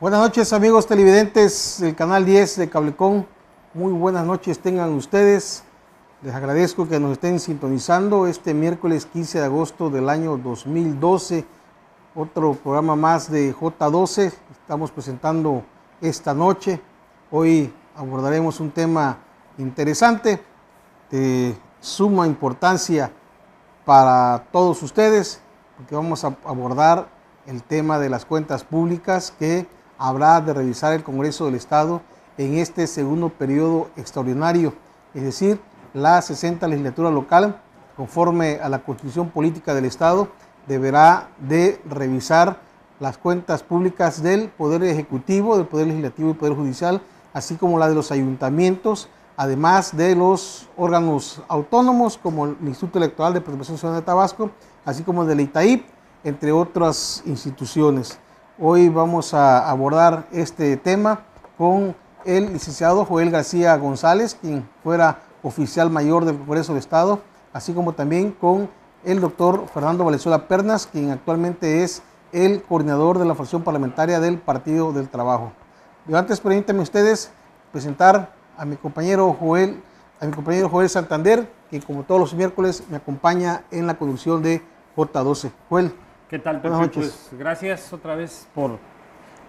Buenas noches, amigos televidentes del canal 10 de Cablecom. Muy buenas noches tengan ustedes. Les agradezco que nos estén sintonizando este miércoles 15 de agosto del año 2012. Otro programa más de J12 estamos presentando esta noche. Hoy abordaremos un tema interesante de suma importancia para todos ustedes, porque vamos a abordar el tema de las cuentas públicas que habrá de revisar el Congreso del Estado en este segundo periodo extraordinario, es decir, la 60ª legislatura local, conforme a la Constitución Política del Estado, deberá de revisar las cuentas públicas del Poder Ejecutivo, del Poder Legislativo y Poder Judicial, así como la de los ayuntamientos, además de los órganos autónomos como el Instituto Electoral de Participación Ciudadana de Tabasco, así como el del ITAIP, entre otras instituciones. Hoy vamos a abordar este tema con el licenciado Joel García González, quien fuera oficial mayor del Congreso del Estado, así como también con el doctor Fernando Valenzuela Pernas, quien actualmente es el coordinador de la fracción parlamentaria del Partido del Trabajo. Yo antes, permítanme ustedes presentar a mi compañero Joel Santander, que como todos los miércoles me acompaña en la conducción de J12. Joel. ¿Qué tal, Pepe? Pues gracias otra vez por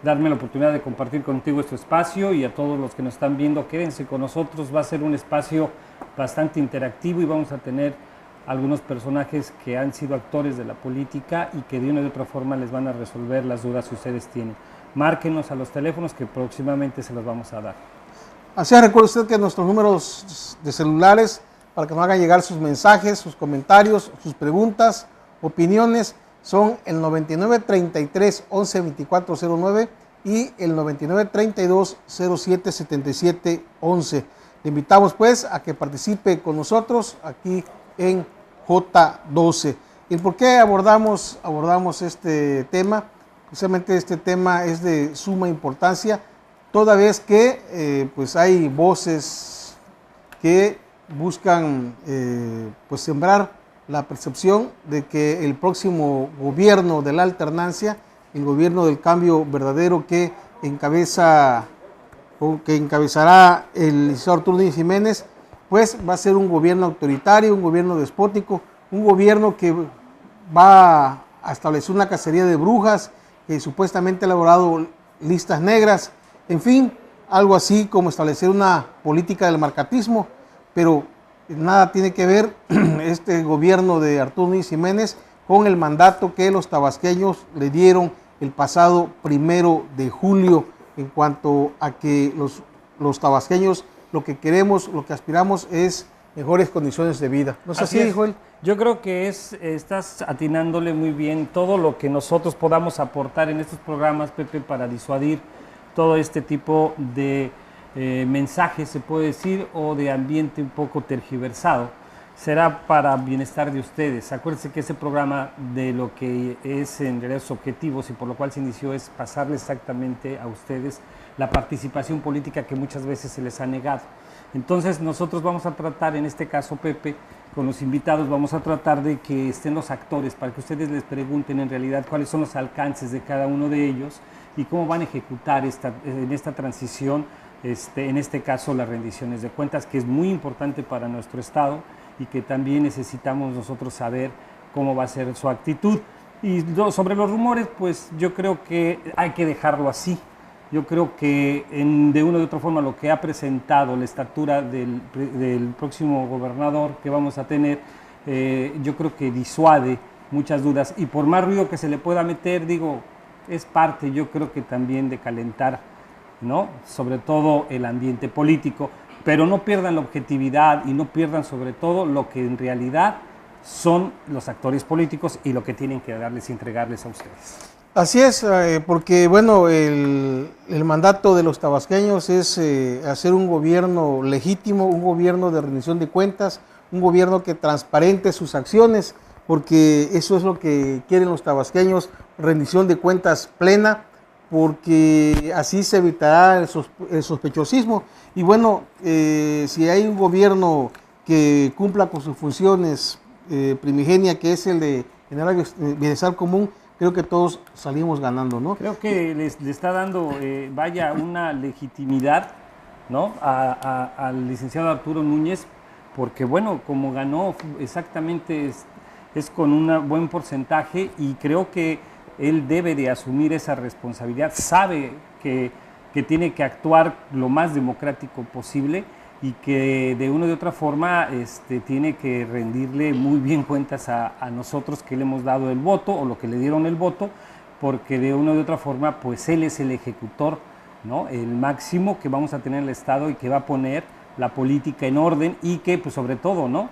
darme la oportunidad de compartir contigo este espacio, y a todos los que nos están viendo, quédense con nosotros. Va a ser un espacio bastante interactivo y vamos a tener algunos personajes que han sido actores de la política y que de una u otra forma les van a resolver las dudas que ustedes tienen. Márquenos a los teléfonos que próximamente se los vamos a dar. Así es, recuerde usted que nuestros números de celulares, para que nos hagan llegar sus mensajes, sus comentarios, sus preguntas, opiniones, son el 9933-112409 y el 9932-077711. Le invitamos pues a que participe con nosotros aquí en J12. ¿Y por qué abordamos este tema? Precisamente este tema es de suma importancia, toda vez que pues hay voces que buscan pues sembrar la percepción de que el próximo gobierno de la alternancia, el gobierno del cambio verdadero que encabezará el licenciado Arturo Núñez Jiménez, pues va a ser un gobierno autoritario, un gobierno despótico, un gobierno que va a establecer una cacería de brujas, que supuestamente ha elaborado listas negras, en fin, algo así como establecer una política del marcatismo, pero nada tiene que ver este gobierno de Arturo Núñez Jiménez con el mandato que los tabasqueños le dieron el pasado 1 de julio en cuanto a que los tabasqueños lo que queremos, lo que aspiramos es mejores condiciones de vida. ¿No es así, Joel? Yo creo que estás atinándole muy bien todo lo que nosotros podamos aportar en estos programas, Pepe, para disuadir todo este tipo de mensajes, se puede decir, o de ambiente un poco tergiversado. Será para bienestar de ustedes. Acuérdense que ese programa, de lo que es en realidad sus objetivos y por lo cual se inició, es pasarle exactamente a ustedes la participación política que muchas veces se les ha negado. Entonces nosotros vamos a tratar, en este caso, Pepe, con los invitados, vamos a tratar de que estén los actores para que ustedes les pregunten en realidad cuáles son los alcances de cada uno de ellos y cómo van a ejecutar en esta transición, en este caso, las rendiciones de cuentas, que es muy importante para nuestro Estado y que también necesitamos nosotros saber cómo va a ser su actitud. Y sobre los rumores, pues yo creo que hay que dejarlo así. Yo creo que de una u otra forma lo que ha presentado la estatura del próximo gobernador que vamos a tener, yo creo que disuade muchas dudas, y por más ruido que se le pueda meter, digo, es parte, yo creo que también de calentar, ¿no?, sobre todo el ambiente político, pero no pierdan la objetividad y no pierdan sobre todo lo que en realidad son los actores políticos y lo que tienen que darles y entregarles a ustedes. Así es, porque bueno, el mandato de los tabasqueños es hacer un gobierno legítimo, un gobierno de rendición de cuentas, un gobierno que transparente sus acciones, porque eso es lo que quieren los tabasqueños, rendición de cuentas plena, porque así se evitará el sospechosismo. Y bueno, si hay un gobierno que cumpla con sus funciones primigenia, que es el de generar bienestar común, creo que todos salimos ganando, ¿no? Creo que le está dando, una legitimidad, ¿no? Al licenciado Arturo Núñez, porque bueno, como ganó exactamente es con un buen porcentaje, y creo que él debe de asumir esa responsabilidad, sabe que tiene que actuar lo más democrático posible, y que de una u otra forma tiene que rendirle muy bien cuentas a nosotros que le hemos dado el voto, o lo que le dieron el voto, porque de una u otra forma pues él es el ejecutor, ¿no? El máximo que vamos a tener en el Estado, y que va a poner la política en orden, y que pues sobre todo, ¿no?,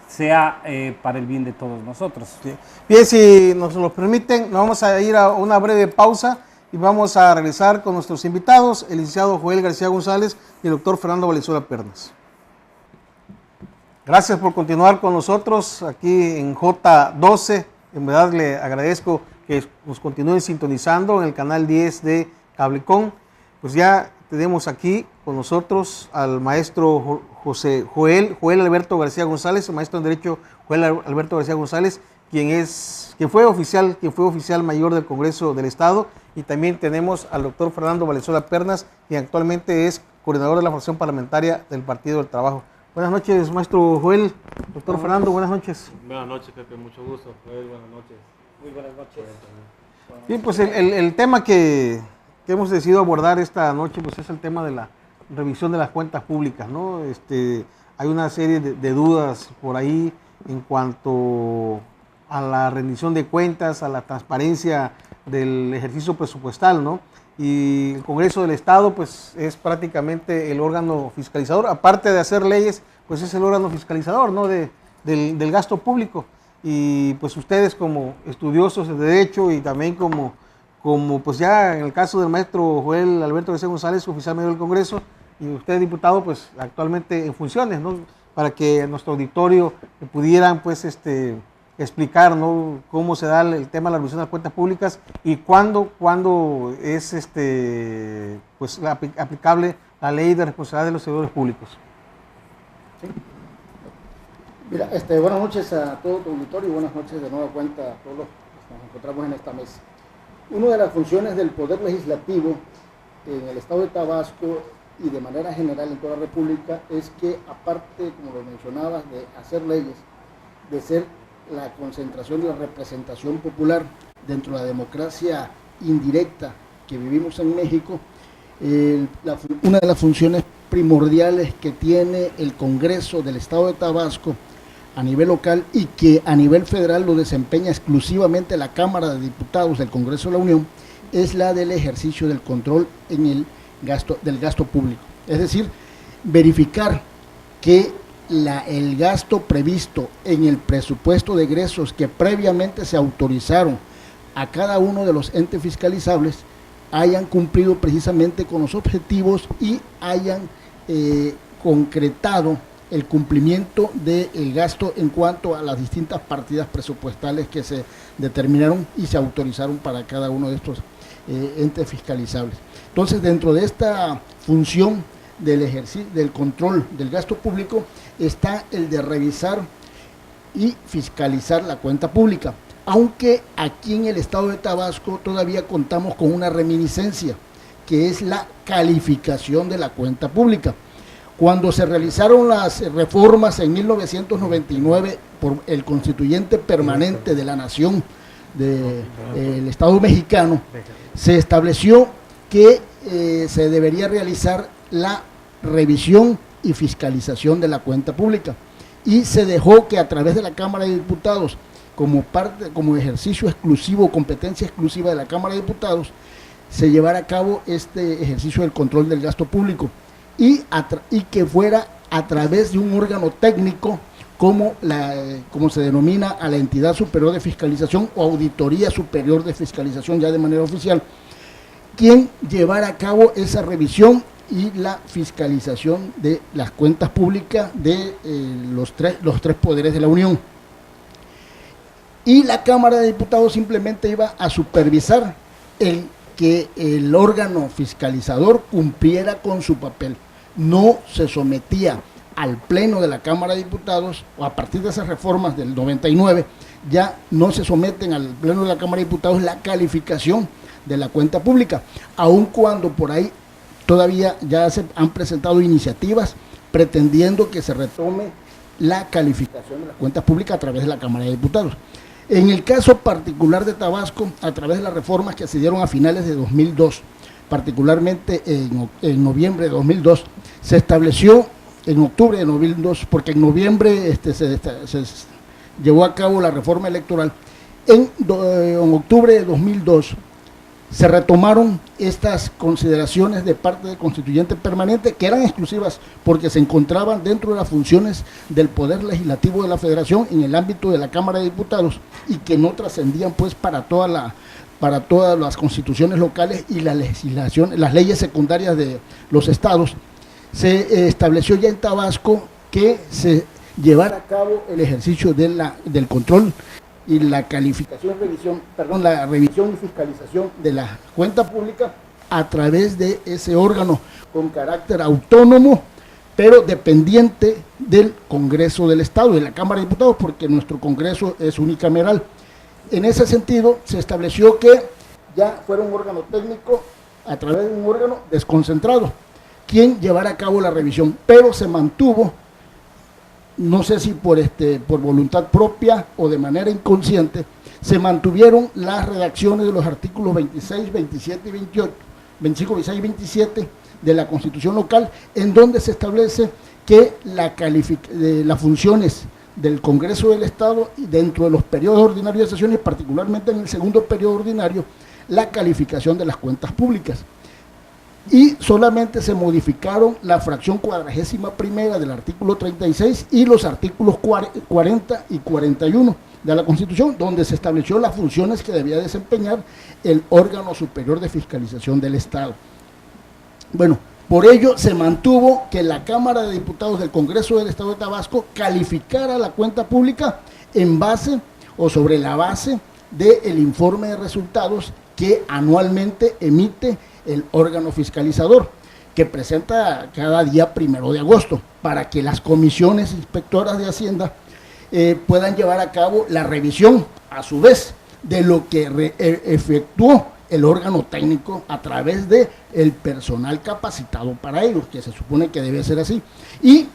sea para el bien de todos nosotros. Sí. Bien, si nos lo permiten, nos vamos a ir a una breve pausa y vamos a regresar con nuestros invitados, el licenciado Joel García González y el doctor Fernando Valenzuela Pernas. Gracias por continuar con nosotros aquí en J12. En verdad le agradezco que nos continúen sintonizando en el canal 10 de Cablecom. Pues ya tenemos aquí con nosotros al maestro Joel Alberto García González, el maestro en Derecho Joel Alberto García González, quien fue oficial mayor del Congreso del Estado, y también tenemos al doctor Fernando Valenzuela Pernas, quien actualmente es coordinador de la fracción parlamentaria del Partido del Trabajo. Buenas noches, maestro Joel. Doctor Fernando, buenas noches. Buenas noches, Pepe, mucho gusto. Joel, buenas noches. Muy buenas noches. Bien, pues el tema que hemos decidido abordar esta noche pues es el tema de la revisión de las cuentas públicas, ¿no? Hay una serie de dudas por ahí en cuanto a la rendición de cuentas, a la transparencia del ejercicio presupuestal, ¿no? Y el Congreso del Estado pues es prácticamente el órgano fiscalizador, aparte de hacer leyes, pues es el órgano fiscalizador, ¿no?, del gasto público. Y pues ustedes como estudiosos de Derecho, y también como pues ya en el caso del maestro Joel Alberto García González, oficial mayor del Congreso, y usted diputado, pues actualmente en funciones, ¿no?, para que nuestro auditorio pudieran pues explicar, ¿no?, cómo se da el tema de la revisión de las cuentas públicas, y cuándo es pues aplicable la ley de responsabilidad de los servidores públicos. ¿Sí? Mira, buenas noches a todo tu auditorio, y buenas noches de nueva cuenta a todos los que nos encontramos en esta mesa. Una de las funciones del Poder Legislativo en el Estado de Tabasco y de manera general en toda la República es que, aparte, como lo mencionabas, de hacer leyes, de ser la concentración de la representación popular dentro de la democracia indirecta que vivimos en México, una de las funciones primordiales que tiene el Congreso del Estado de Tabasco a nivel local, y que a nivel federal lo desempeña exclusivamente la Cámara de Diputados del Congreso de la Unión, es la del ejercicio del control en el gasto público. Es decir, verificar que el gasto previsto en el presupuesto de egresos que previamente se autorizaron a cada uno de los entes fiscalizables hayan cumplido precisamente con los objetivos y hayan concretado el cumplimiento del gasto en cuanto a las distintas partidas presupuestales que se determinaron y se autorizaron para cada uno de estos entes fiscalizables. Entonces, dentro de esta función del control del gasto público está el de revisar y fiscalizar la cuenta pública, aunque aquí en el Estado de Tabasco todavía contamos con una reminiscencia, que es la calificación de la cuenta pública. Cuando se realizaron las reformas en 1999 por el constituyente permanente de la Nación del Estado mexicano, se estableció que se debería realizar la revisión y fiscalización de la cuenta pública, y se dejó que a través de la Cámara de Diputados, como ejercicio exclusivo, competencia exclusiva de la Cámara de Diputados, se llevara a cabo este ejercicio del control del gasto público, y que fuera a través de un órgano técnico como se denomina a la entidad superior de fiscalización o auditoría superior de fiscalización, ya de manera oficial, quien llevara a cabo esa revisión y la fiscalización de las cuentas públicas de los tres poderes de la Unión. Y la Cámara de Diputados simplemente iba a supervisar que el órgano fiscalizador cumpliera con su papel. No se sometía al Pleno de la Cámara de Diputados, o a partir de esas reformas del 99, ya no se someten al Pleno de la Cámara de Diputados la calificación de la cuenta pública, aun cuando por ahí todavía ya se han presentado iniciativas pretendiendo que se retome la calificación de las cuentas públicas a través de la Cámara de Diputados. En el caso particular de Tabasco, a través de las reformas que se dieron a finales de 2002, particularmente en noviembre de 2002, se estableció en octubre de 2002, porque en noviembre se llevó a cabo la reforma electoral. En octubre de 2002 se retomaron estas consideraciones de parte del constituyente permanente, que eran exclusivas porque se encontraban dentro de las funciones del Poder Legislativo de la Federación en el ámbito de la Cámara de Diputados, y que no trascendían pues para todas las constituciones locales y la legislación, las leyes secundarias de los estados. Se estableció ya en Tabasco que se llevara a cabo el ejercicio del control y la la revisión y fiscalización de la cuenta pública a través de ese órgano con carácter autónomo, pero dependiente del Congreso del Estado, de la Cámara de Diputados, porque nuestro Congreso es unicameral. En ese sentido, se estableció que ya fuera un órgano técnico a través de un órgano desconcentrado quien llevara a cabo la revisión, pero se mantuvo, no sé si por voluntad propia o de manera inconsciente, se mantuvieron las redacciones de los artículos 26, 27 y 28, 25, 26 y 27 de la Constitución local, en donde se establece que las funciones del Congreso del Estado, y dentro de los periodos ordinarios de sesiones, particularmente en el segundo periodo ordinario, la calificación de las cuentas públicas. Y solamente se modificaron la fracción 41ª del artículo 36 y los artículos 40 y 41 de la Constitución, donde se estableció las funciones que debía desempeñar el órgano superior de fiscalización del Estado. Bueno, por ello se mantuvo que la Cámara de Diputados del Congreso del Estado de Tabasco calificara la cuenta pública en base o sobre la base del informe de resultados que anualmente emite el órgano fiscalizador, que presenta cada día 1 de agosto, para que las comisiones inspectoras de Hacienda puedan llevar a cabo la revisión, a su vez, de lo que efectuó el órgano técnico a través de el personal capacitado para ello, que se supone que debe ser así. Y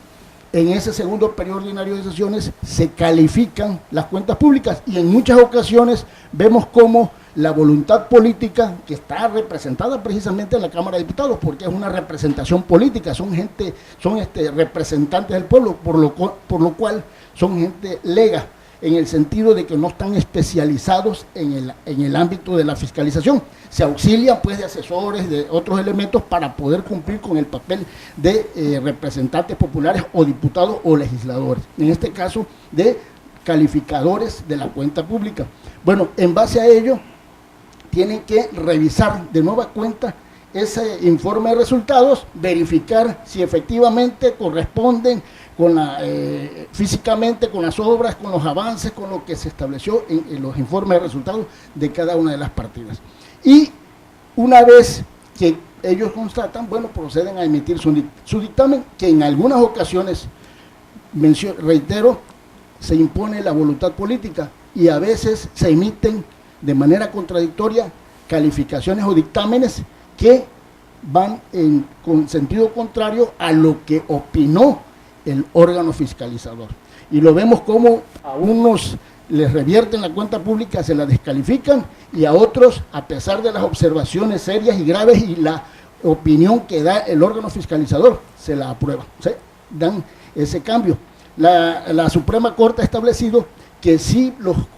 en ese segundo periodo ordinario de sesiones se califican las cuentas públicas, y en muchas ocasiones vemos cómo la voluntad política, que está representada precisamente en la Cámara de Diputados, porque es una representación política, son representantes del pueblo, por lo cual son gente lega, en el sentido de que no están especializados en el ámbito de la fiscalización. Se auxilian pues de asesores, de otros elementos, para poder cumplir con el papel de representantes populares o diputados o legisladores, en este caso de calificadores de la cuenta pública. Bueno, en base a ello, tienen que revisar de nueva cuenta ese informe de resultados, verificar si efectivamente corresponden con físicamente con las obras, con los avances, con lo que se estableció en los informes de resultados de cada una de las partidas. Y una vez que ellos constatan, bueno, proceden a emitir su dictamen, que en algunas ocasiones, reitero, se impone la voluntad política, y a veces se emiten de manera contradictoria calificaciones o dictámenes que van con sentido contrario a lo que opinó el órgano fiscalizador. Y lo vemos como a unos les revierten la cuenta pública, se la descalifican, y a otros, a pesar de las observaciones serias y graves y la opinión que da el órgano fiscalizador, se la aprueban, ¿sí? Dan ese cambio. La Suprema Corte ha establecido que sí,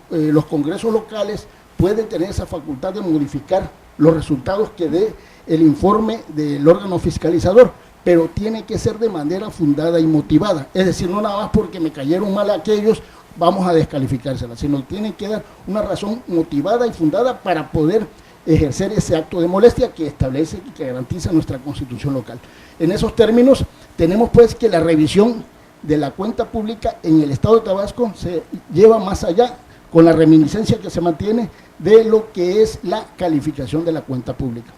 los congresos locales pueden tener esa facultad de modificar los resultados que dé el informe del órgano fiscalizador, pero tiene que ser de manera fundada y motivada. Es decir, no nada más porque me cayeron mal aquellos, vamos a descalificársela, sino que tienen que dar una razón motivada y fundada para poder ejercer ese acto de molestia que establece y que garantiza nuestra Constitución local. En esos términos, tenemos pues que la revisión de la cuenta pública en el Estado de Tabasco se lleva más allá, con la reminiscencia que se mantiene de lo que es la calificación de la cuenta pública.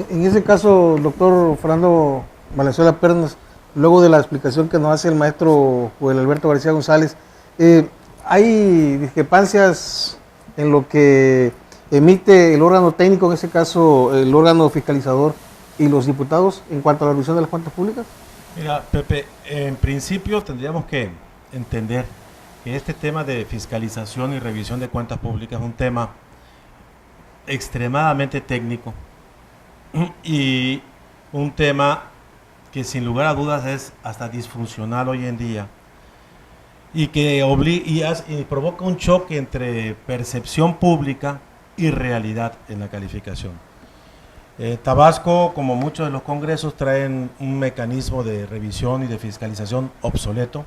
En ese caso, doctor Fernando Valenzuela Pernas, luego de la explicación que nos hace el maestro Joel Alberto García González, hay discrepancias en lo que emite el órgano técnico, en este caso el órgano fiscalizador y los diputados, en cuanto a la revisión de las cuentas públicas. Mira, Pepe, en principio tendríamos que entender que este tema de fiscalización y revisión de cuentas públicas es un tema extremadamente técnico y un tema que sin lugar a dudas es hasta disfuncional hoy en día y que y provoca un choque entre percepción pública y realidad en la calificación. Tabasco, como muchos de los congresos, traen un mecanismo de revisión y de fiscalización obsoleto.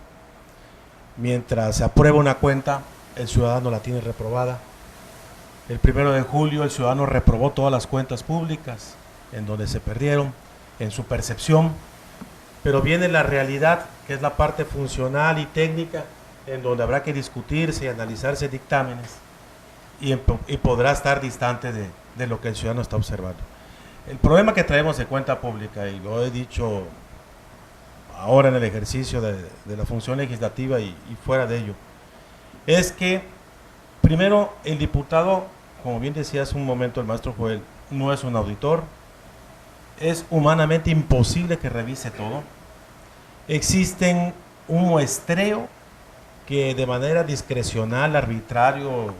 Mientras se aprueba una cuenta, el ciudadano la tiene reprobada. El 1 de julio el ciudadano reprobó todas las cuentas públicas en donde se perdieron, en su percepción, pero viene la realidad, que es la parte funcional y técnica, en donde habrá que discutirse y analizarse dictámenes y podrá estar distante de lo que el ciudadano está observando. El problema que traemos de cuenta pública, y lo he dicho ahora en el ejercicio de la función legislativa y fuera de ello, es que primero el diputado, como bien decía hace un momento el maestro Joel, no es un auditor, es humanamente imposible que revise todo. Existen un muestreo que de manera discrecional, arbitrario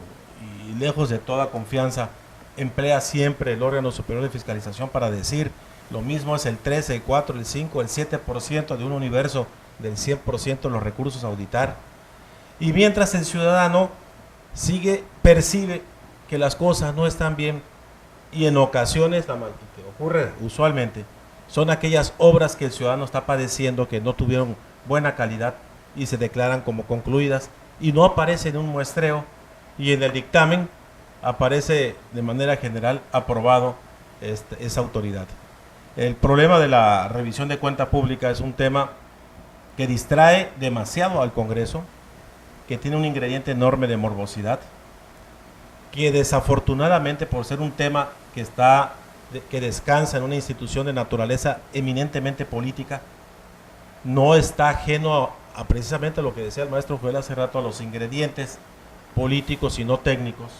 y lejos de toda confianza emplea siempre el órgano superior de fiscalización para decir lo mismo es el 13, el 4, el 5, el 7% de un universo del 100% de los recursos a auditar. Y mientras el ciudadano percibe que las cosas no están bien y en ocasiones, la que ocurre usualmente, son aquellas obras que el ciudadano está padeciendo que no tuvieron buena calidad y se declaran como concluidas y no aparece en un muestreo y en el dictamen aparece de manera general aprobado esa autoridad. El problema de la revisión de cuenta pública es un tema que distrae demasiado al Congreso, que tiene un ingrediente enorme de morbosidad, que desafortunadamente por ser un tema que descansa en una institución de naturaleza eminentemente política, no está ajeno a precisamente lo que decía el maestro Joel hace rato, a los ingredientes políticos y no técnicos,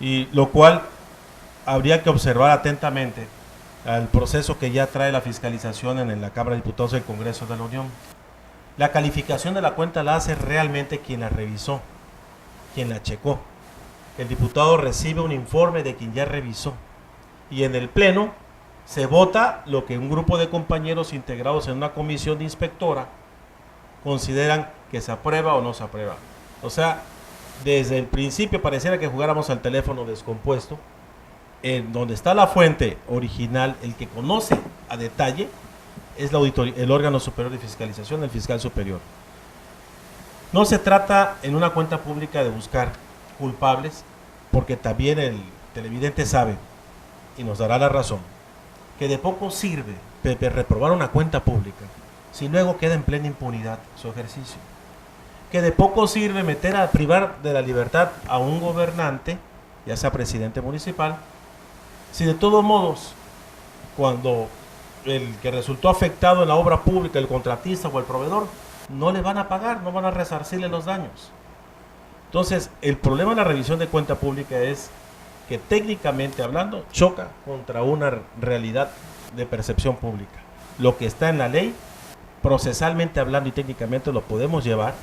y lo cual habría que observar atentamente al proceso que ya trae la fiscalización en la Cámara de Diputados del Congreso de la Unión. La calificación de la cuenta la hace realmente quien la revisó, quien la checó. El diputado recibe un informe de quien ya revisó y en el Pleno se vota lo que un grupo de compañeros integrados en una comisión de inspectora consideran que se aprueba o no se aprueba. O sea, desde el principio pareciera que jugáramos al teléfono descompuesto, en donde está la fuente original, el que conoce a detalle es el órgano superior de fiscalización, el fiscal superior. No se trata en una cuenta pública de buscar culpables, porque también el televidente sabe, y nos dará la razón, que de poco sirve reprobar una cuenta pública si luego queda en plena impunidad su ejercicio. Que de poco sirve privar de la libertad a un gobernante, ya sea presidente municipal, si de todos modos, cuando el que resultó afectado en la obra pública, el contratista o el proveedor, no le van a pagar, no van a resarcirle los daños. Entonces, el problema de la revisión de cuenta pública es que técnicamente hablando choca contra una realidad de percepción pública. Lo que está en la ley, procesalmente hablando y técnicamente lo podemos llevar,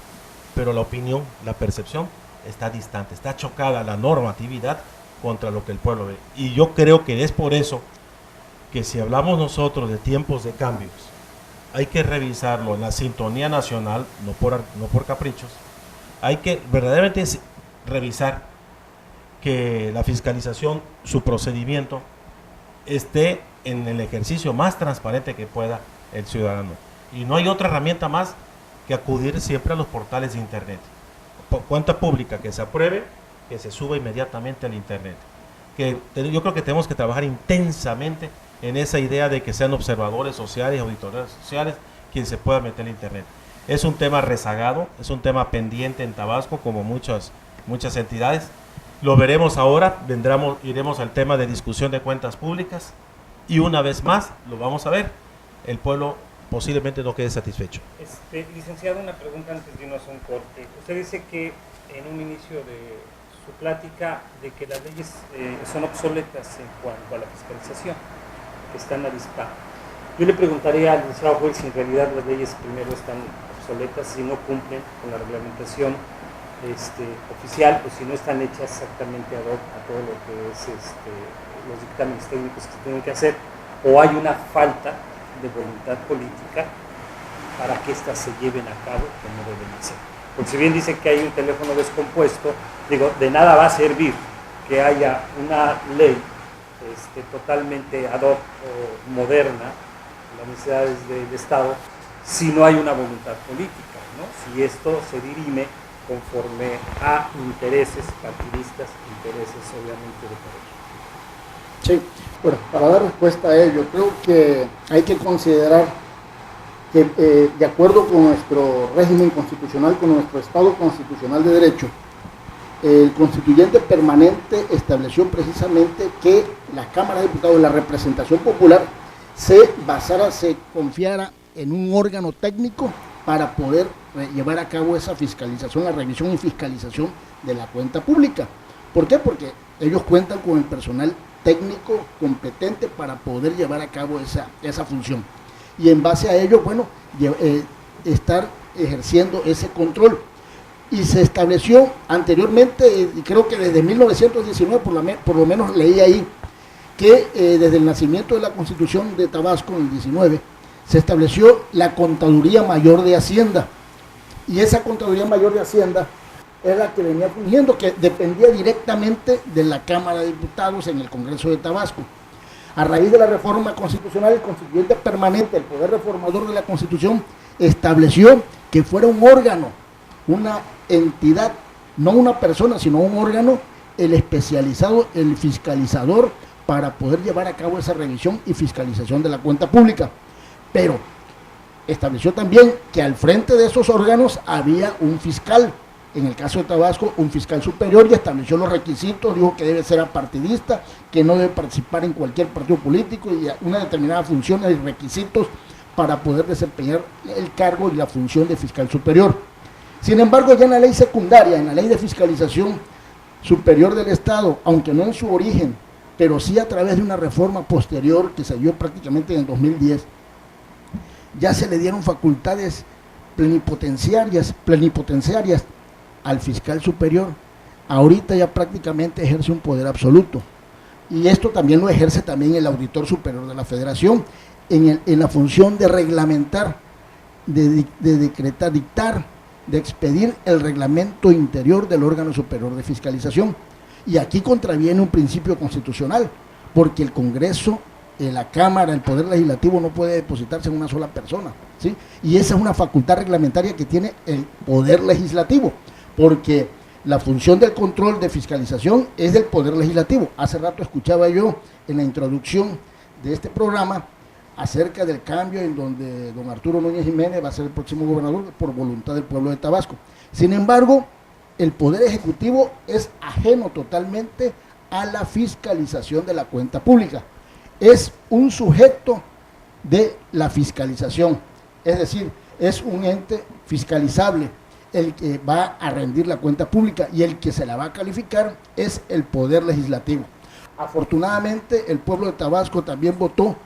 pero la opinión, la percepción está distante, está chocada la normatividad contra lo que el pueblo ve. Y yo creo que es por eso que si hablamos nosotros de tiempos de cambios, hay que revisarlo en la sintonía nacional, no por caprichos. Hay que verdaderamente revisar que la fiscalización, su procedimiento, esté en el ejercicio más transparente que pueda el ciudadano. Y no hay otra herramienta más que acudir siempre a los portales de internet. Cuenta pública que se apruebe, que se suba inmediatamente al internet. Yo creo que tenemos que trabajar intensamente en esa idea de que sean observadores sociales, auditores sociales, quien se pueda meter en internet. Es un tema rezagado, es un tema pendiente en Tabasco, como muchas entidades. Lo veremos ahora, iremos al tema de discusión de cuentas públicas y una vez más lo vamos a ver. El pueblo posiblemente no quede satisfecho. Licenciado, una pregunta antes de irnos a un corte. Usted dice que en un inicio de su plática de que las leyes son obsoletas en cuanto a la fiscalización, que están a dispar. Yo le preguntaría al licenciado Joel si en realidad las leyes primero están obsoletas, si no cumplen con la reglamentación oficial o si no están hechas exactamente ad hoc a todo lo que es los dictámenes técnicos que se tienen que hacer, o hay una falta de voluntad política para que éstas se lleven a cabo como deben ser. Porque si bien dice que hay un teléfono descompuesto, digo, de nada va a servir que haya una ley totalmente ad hoc o moderna, las necesidades del Estado, si no hay una voluntad política, ¿no? Si esto se dirime conforme a intereses partidistas, intereses obviamente de poder. Sí, bueno, para dar respuesta a ello, creo que hay que considerar que de acuerdo con nuestro régimen constitucional, con nuestro Estado constitucional de derecho, el constituyente permanente estableció precisamente que la Cámara de Diputados, la representación popular, se confiara en un órgano técnico para poder llevar a cabo esa fiscalización, la revisión y fiscalización de la cuenta pública. ¿Por qué? Porque ellos cuentan con el personal técnico competente para poder llevar a cabo esa función. Y en base a ello, bueno, estar ejerciendo ese control. Y se estableció anteriormente, y creo que desde 1919, por lo menos leí ahí, que desde el nacimiento de la Constitución de Tabasco, en el 19, se estableció la Contaduría Mayor de Hacienda. Y esa Contaduría Mayor de Hacienda es la que venía fungiendo, que dependía directamente de la Cámara de Diputados en el Congreso de Tabasco. A raíz de la reforma constitucional, el constituyente permanente, el poder reformador de la Constitución, estableció que fuera un órgano, una entidad, no una persona, sino un órgano, el especializado, el fiscalizador, para poder llevar a cabo esa revisión y fiscalización de la cuenta pública. Pero estableció también que al frente de esos órganos había un fiscal, en el caso de Tabasco, un fiscal superior, y estableció los requisitos, dijo que debe ser apartidista, que no debe participar en cualquier partido político, y una determinada función y requisitos para poder desempeñar el cargo y la función de fiscal superior. Sin embargo, ya en la ley secundaria, en la ley de fiscalización superior del Estado, aunque no en su origen, pero sí a través de una reforma posterior que se dio prácticamente en el 2010, ya se le dieron facultades plenipotenciarias al fiscal superior. Ahorita ya prácticamente ejerce un poder absoluto, y esto también lo ejerce también el auditor superior de la Federación en la función de reglamentar, de decretar, dictar, de expedir el reglamento interior del órgano superior de fiscalización. Y aquí contraviene un principio constitucional, porque el Congreso, la Cámara, el Poder Legislativo no puede depositarse en una sola persona, ¿sí? Y esa es una facultad reglamentaria que tiene el Poder Legislativo, porque la función del control de fiscalización es del Poder Legislativo. Hace rato escuchaba yo en la introducción de este programa acerca del cambio en donde don Arturo Núñez Jiménez va a ser el próximo gobernador por voluntad del pueblo de Tabasco. Sin embargo, el Poder Ejecutivo es ajeno totalmente a la fiscalización de la cuenta pública. Es un sujeto de la fiscalización, es decir, es un ente fiscalizable el que va a rendir la cuenta pública, y el que se la va a calificar es el Poder Legislativo. Afortunadamente, el pueblo de Tabasco también votó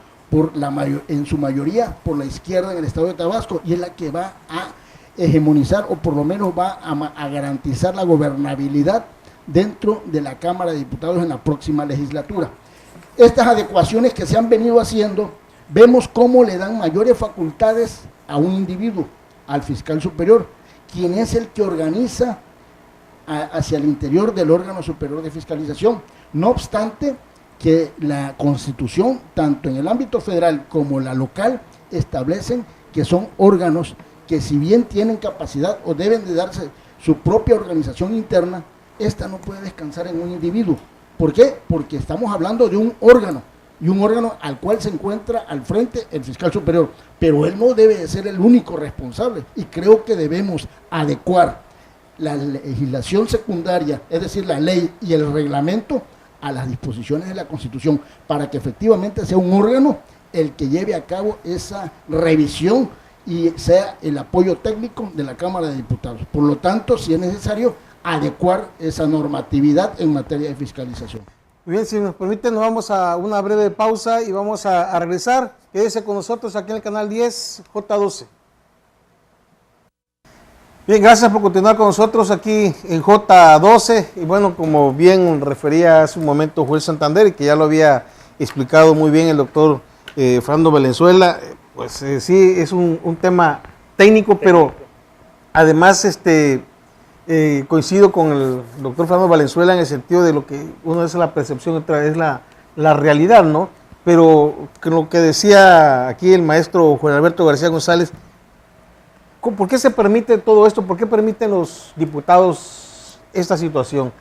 en su mayoría por la izquierda en el estado de Tabasco, y es la que va a hegemonizar, o por lo menos va a garantizar la gobernabilidad dentro de la Cámara de Diputados en la próxima legislatura. Estas adecuaciones que se han venido haciendo, vemos cómo le dan mayores facultades a un individuo, al fiscal superior, quien es el que organiza hacia el interior del órgano superior de fiscalización. No obstante que la Constitución, tanto en el ámbito federal como la local, establecen que son órganos que, si bien tienen capacidad o deben de darse su propia organización interna, esta no puede descansar en un individuo. ¿Por qué? Porque estamos hablando de un órgano, y un órgano al cual se encuentra al frente el fiscal superior, pero él no debe de ser el único responsable, y creo que debemos adecuar la legislación secundaria, es decir, la ley y el reglamento, a las disposiciones de la Constitución para que efectivamente sea un órgano el que lleve a cabo esa revisión y sea el apoyo técnico de la Cámara de Diputados. Por lo tanto, si es necesario, adecuar esa normatividad en materia de fiscalización. Muy bien, si nos permite, nos vamos a una breve pausa y vamos a regresar. Quédese con nosotros aquí en el canal 10, J12. Bien, gracias por continuar con nosotros aquí en J12. Y bueno, como bien refería hace un momento Joel Santander, y que ya lo había explicado muy bien el doctor Fernando Valenzuela, pues sí, es un tema técnico, pero además coincido con el doctor Fernando Valenzuela en el sentido de lo que uno es la percepción, otra es la realidad, ¿no? Pero lo que decía aquí el maestro Juan Alberto García González, ¿por qué se permite todo esto? ¿Por qué permiten los diputados esta situación?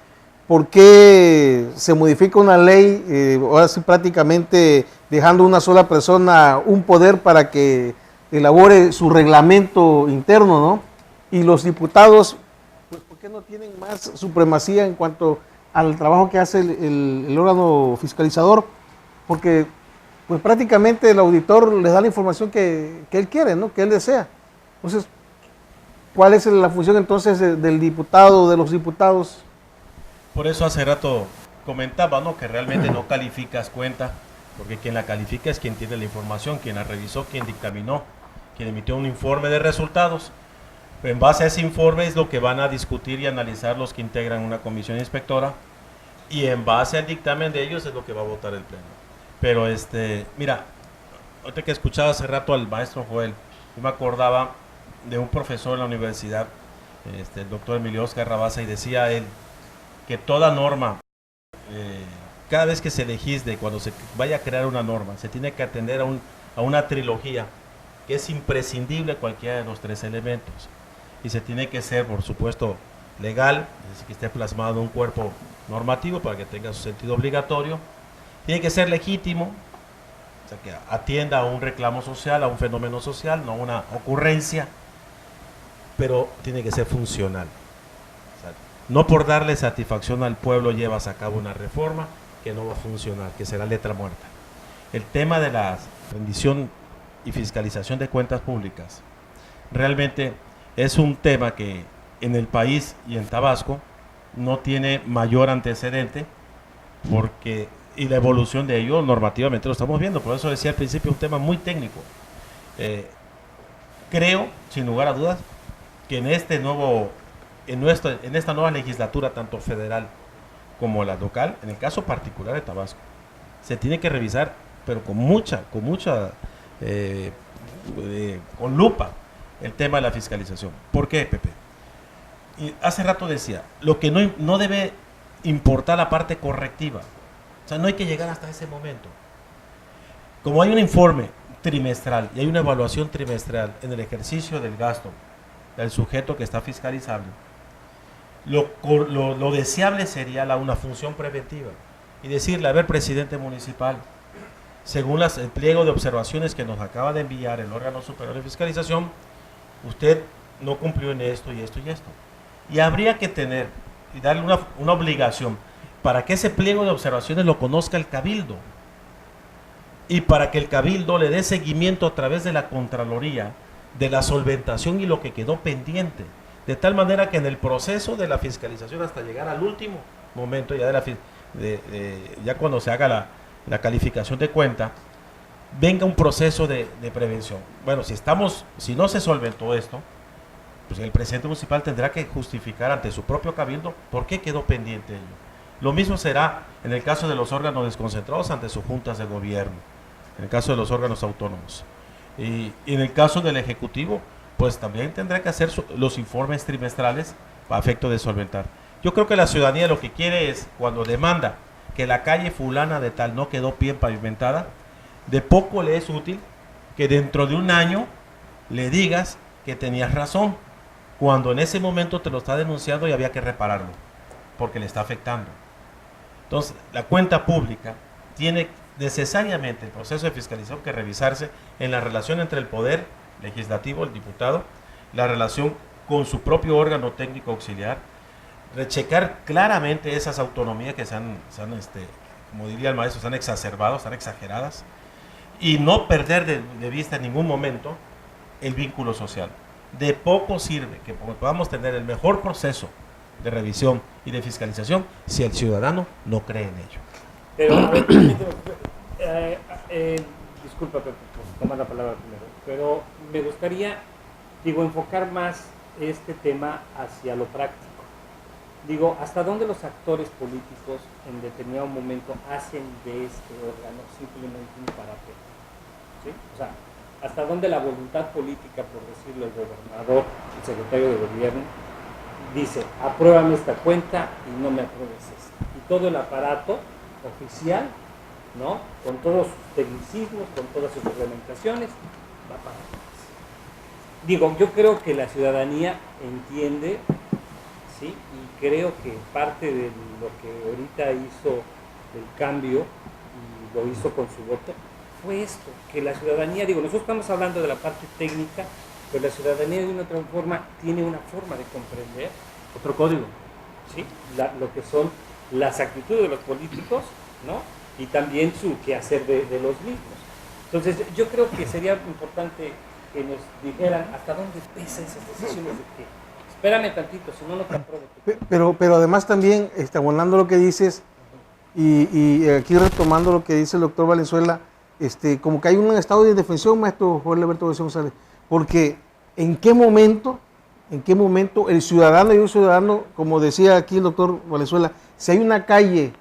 ¿Por qué se modifica una ley, ahora sí prácticamente dejando a una sola persona un poder para que elabore su reglamento interno, ¿no? Y los diputados, pues, ¿por qué no tienen más supremacía en cuanto al trabajo que hace el órgano fiscalizador? Porque pues prácticamente el auditor les da la información que él quiere, ¿no? Que él desea. Entonces, ¿cuál es la función entonces del diputado, de los diputados? Por eso hace rato comentaba, ¿no?, que realmente no calificas cuenta, porque quien la califica es quien tiene la información, quien la revisó, quien dictaminó, quien emitió un informe de resultados. En base a ese informe es lo que van a discutir y analizar los que integran una comisión inspectora, y en base al dictamen de ellos es lo que va a votar el pleno. Pero mira, ahorita que escuchaba hace rato al maestro Joel, yo me acordaba de un profesor en la universidad, el doctor Emilio Oscar Rabasa, y decía él que toda norma, cada vez que se legisle, cuando se vaya a crear una norma, se tiene que atender a una trilogía que es imprescindible cualquiera de los tres elementos, y se tiene que ser, por supuesto, legal, es decir, que esté plasmado en un cuerpo normativo para que tenga su sentido obligatorio, tiene que ser legítimo, o sea, que atienda a un reclamo social, a un fenómeno social, no a una ocurrencia, pero tiene que ser funcional. O sea, no por darle satisfacción al pueblo llevas a cabo una reforma que no va a funcionar, que será letra muerta. El tema de la rendición y fiscalización de cuentas públicas realmente es un tema que en el país y en Tabasco no tiene mayor antecedente, porque y la evolución de ello normativamente lo estamos viendo. Por eso decía al principio, un tema muy técnico. Creo, sin lugar a dudas, que en esta nueva legislatura, tanto federal como la local, en el caso particular de Tabasco, se tiene que revisar, pero con lupa, el tema de la fiscalización. ¿Por qué, Pepe? Y hace rato decía, lo que no debe importar la parte correctiva. O sea, no hay que llegar hasta ese momento. Como hay un informe trimestral y hay una evaluación trimestral en el ejercicio del gasto del sujeto que está fiscalizando, lo deseable sería una función preventiva y decirle, a ver, presidente municipal, según el pliego de observaciones que nos acaba de enviar el órgano superior de fiscalización, usted no cumplió en esto y esto y esto. Y habría que tener y darle una obligación para que ese pliego de observaciones lo conozca el cabildo y para que el cabildo le dé seguimiento a través de la Contraloría de la solventación y lo que quedó pendiente, de tal manera que en el proceso de la fiscalización hasta llegar al último momento ya cuando se haga la calificación de cuenta, venga un proceso de prevención. Bueno, si no se solventó esto, pues el presidente municipal tendrá que justificar ante su propio cabildo por qué quedó pendiente ello. Lo mismo será en el caso de los órganos desconcentrados ante sus juntas de gobierno, en el caso de los órganos autónomos. Y en el caso del Ejecutivo, pues también tendrá que hacer los informes trimestrales a efecto de solventar. Yo creo que la ciudadanía lo que quiere es, cuando demanda que la calle fulana de tal no quedó bien pavimentada, de poco le es útil que dentro de un año le digas que tenías razón, cuando en ese momento te lo está denunciando y había que repararlo, porque le está afectando. Entonces, la cuenta pública tiene necesariamente el proceso de fiscalización que revisarse en la relación entre el poder legislativo, el diputado, la relación con su propio órgano técnico auxiliar, rechecar claramente esas autonomías que como diría el maestro, se han exacerbado, están exageradas, y no perder de vista en ningún momento el vínculo social. De poco sirve que podamos tener el mejor proceso de revisión y de fiscalización si el ciudadano no cree en ello. Pero, a ver, disculpa Pepe, por tomar la palabra primero, pero me gustaría, enfocar más este tema hacia lo práctico. ¿Hasta dónde los actores políticos en determinado momento hacen de este órgano simplemente un parapet? ¿Sí? O sea, ¿hasta dónde la voluntad política, por decirlo, el gobernador, el secretario de gobierno, dice, apruébame esta cuenta y no me apruebes esta? Y todo el aparato oficial, ¿no?, con todos sus tecnicismos, con todas sus reglamentaciones, va para atrás. Yo creo que la ciudadanía entiende, ¿sí?, y creo que parte de lo que ahorita hizo el cambio, y lo hizo con su voto, fue esto, que la ciudadanía, nosotros estamos hablando de la parte técnica, pero la ciudadanía de una otra forma tiene una forma de comprender otro código, ¿sí?, lo que son las actitudes de los políticos, ¿no?, y también su quehacer de los mismos. Entonces, yo creo que sería importante que nos dijeran hasta dónde pesan esas decisiones de que, espérame tantito, si no, no te apruebo. Pero además también, abonando lo que dices, y aquí retomando lo que dice el doctor Valenzuela, como que hay un estado de indefensión, maestro Joel Alberto González, porque ¿en qué momento el ciudadano y un ciudadano, como decía aquí el doctor Valenzuela, si hay una calle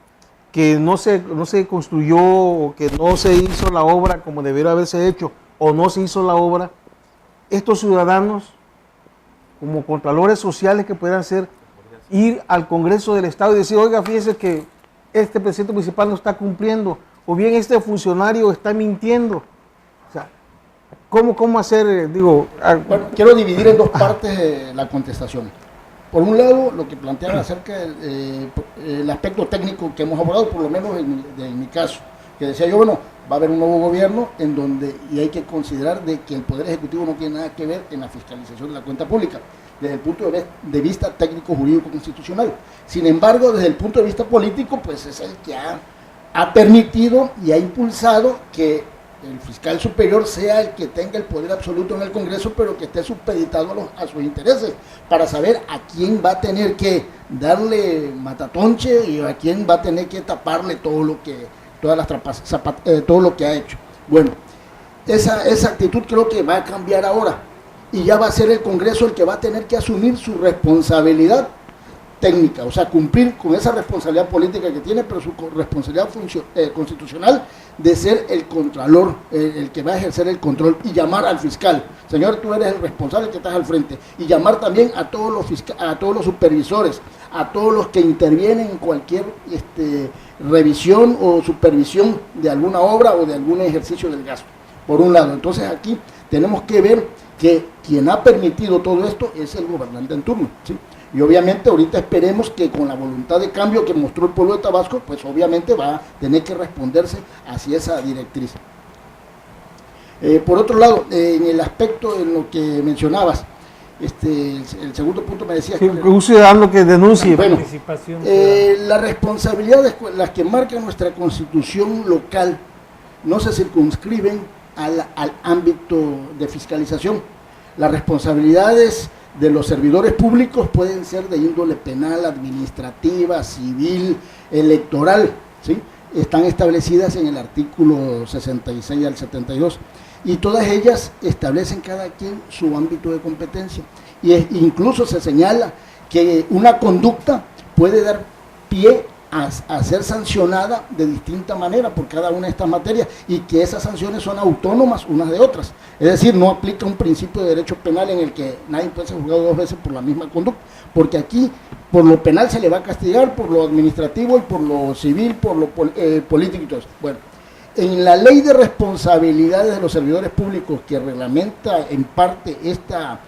que no se construyó o que no se hizo la obra como debiera haberse hecho o no se hizo la obra, estos ciudadanos, como contralores sociales que pudieran ser, ir al Congreso del Estado y decir, oiga, fíjese que este presidente municipal no está cumpliendo, o bien este funcionario está mintiendo? O sea, ¿cómo hacer? Bueno, quiero dividir en dos partes la contestación. Por un lado, lo que planteaban acerca del aspecto técnico que hemos abordado, por lo menos en mi caso, que decía yo, va a haber un nuevo gobierno y hay que considerar de que el Poder Ejecutivo no tiene nada que ver en la fiscalización de la cuenta pública, desde el punto de vista técnico, jurídico, constitucional. Sin embargo, desde el punto de vista político, pues es el que ha permitido y ha impulsado que el fiscal superior sea el que tenga el poder absoluto en el Congreso, pero que esté supeditado a sus intereses, para saber a quién va a tener que darle matatonche y a quién va a tener que taparle todo lo que ha hecho. Bueno, esa actitud creo que va a cambiar ahora, y ya va a ser el Congreso el que va a tener que asumir su responsabilidad técnica, o sea, cumplir con esa responsabilidad política que tiene, pero su responsabilidad constitucional de ser el contralor, el que va a ejercer el control, y llamar al fiscal, señor, tú eres el responsable que estás al frente, y llamar también a todos los supervisores, a todos los que intervienen en cualquier revisión o supervisión de alguna obra o de algún ejercicio del gasto, por un lado. Entonces aquí tenemos que ver que quien ha permitido todo esto es el gobernante en turno, ¿sí? Y obviamente ahorita esperemos que con la voluntad de cambio que mostró el pueblo de Tabasco, pues obviamente va a tener que responderse hacia esa directriz. Por otro lado, en el aspecto en lo que mencionabas, el segundo punto me decías... Sí, un ciudadano que denuncie. Bueno, la responsabilidad de las que marca nuestra constitución local no se circunscriben al ámbito de fiscalización. Las responsabilidades de los servidores públicos pueden ser de índole penal, administrativa, civil, electoral, ¿sí? Están establecidas en el artículo 66 al 72, y todas ellas establecen cada quien su ámbito de competencia, y incluso se señala que una conducta puede dar pie a ser sancionada de distinta manera por cada una de estas materias, y que esas sanciones son autónomas unas de otras. Es decir, no aplica un principio de derecho penal en el que nadie puede ser juzgado dos veces por la misma conducta, porque aquí por lo penal se le va a castigar, por lo administrativo y por lo civil, por lo político y todo eso. Bueno, en la ley de responsabilidades de los servidores públicos, que reglamenta en parte estas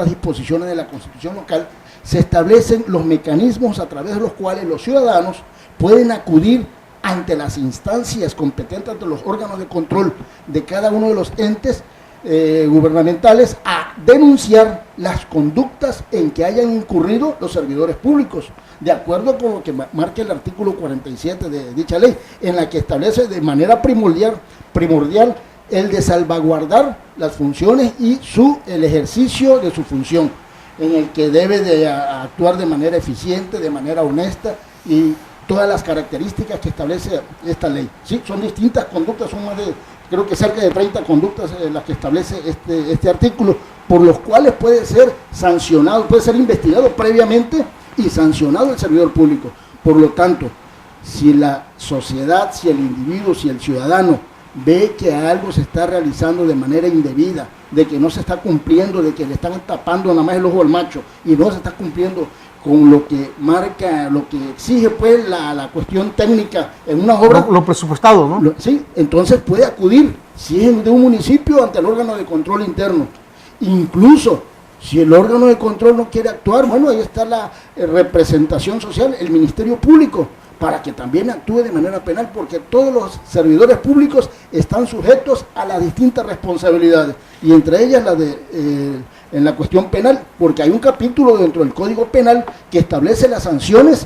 disposiciones de la Constitución local, se establecen los mecanismos a través de los cuales los ciudadanos pueden acudir ante las instancias competentes, ante los órganos de control de cada uno de los entes, gubernamentales a denunciar las conductas en que hayan incurrido los servidores públicos, de acuerdo con lo que marca el artículo 47 de dicha ley, en la que establece de manera primordial el de salvaguardar las funciones y el ejercicio de su función, en el que debe de actuar de manera eficiente, de manera honesta, y todas las características que establece esta ley. Sí, son distintas conductas, son más de, creo que cerca de 30 conductas las que establece este artículo, por los cuales puede ser sancionado, puede ser investigado previamente y sancionado el servidor público. Por lo tanto, si la sociedad, si el individuo, si el ciudadano ve que algo se está realizando de manera indebida, de que no se está cumpliendo, de que le están tapando nada más el ojo al macho y no se está cumpliendo con lo que marca, lo que exige pues la cuestión técnica en una obra, lo presupuestado, ¿no? Sí, entonces puede acudir, si es de un municipio, ante el órgano de control interno. Incluso si el órgano de control no quiere actuar, bueno, ahí está la representación social, el Ministerio Público, para que también actúe de manera penal, porque todos los servidores públicos están sujetos a las distintas responsabilidades, y entre ellas la de en la cuestión penal, porque hay un capítulo dentro del Código Penal que establece las sanciones,